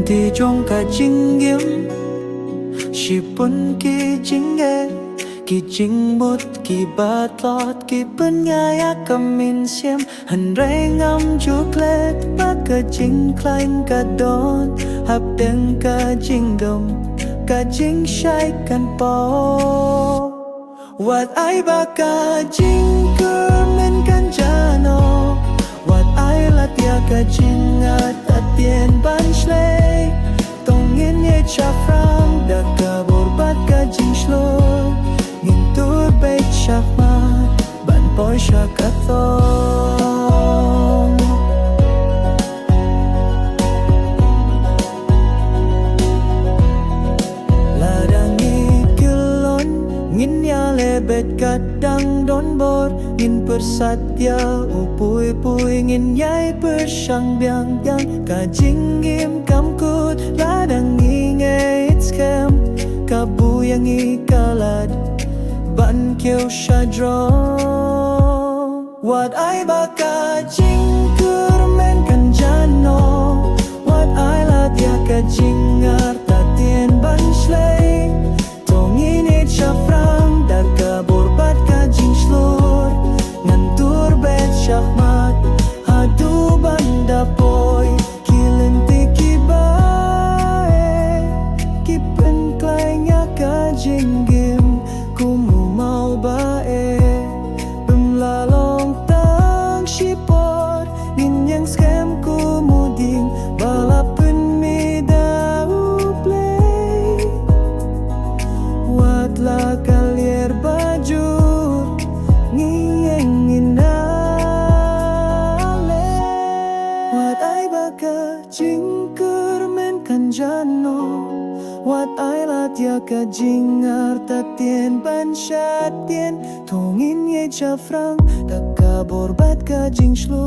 Ti jong ka jing yim Shi pun ki jing e Ki jing bút ki bat lọt Ki bún ngay á cầm min xiêm Hẳn rây ngâm chúc lết Bác ka jing klein ka đón Hạp đừng ka jing đồng Ka jing shai kan po Wat ai ba ka jing kur men kan jano Wat ai la tia ka jing at tien ban shlei Tong ngin ye cha frang da ka borbat ka jing shloi Ngin tur beit shak mat ban poi shak athong Ngin ya lebet kadang don bor Ngin persatya upui pui Ngin yai persang biang yang Ka jingim kam kut Ladang nge it's kem Ka buyang ikalad Ban kieu shadrong Wat ai ba ka jing kurmen kan jano Wat ai la dia ka jingar ta tien ban shlei Tongin it shafrang da ka borbat ka jing shlor Ngantur bet shakmat hadu banda poi Kilinti kibae Kipen klainya ka jinggim Kumu mau bae Bemlalong tang shipor Nin yang scam kumuding Balapun mi dau play Wat la kalier bajur Ngiyeng inale Wat ai baka jingkur men kan jano Wat ai la tia ka jingar ta tien ban shat tien Tongin ye cha frang ta ka borbat ka jing shlo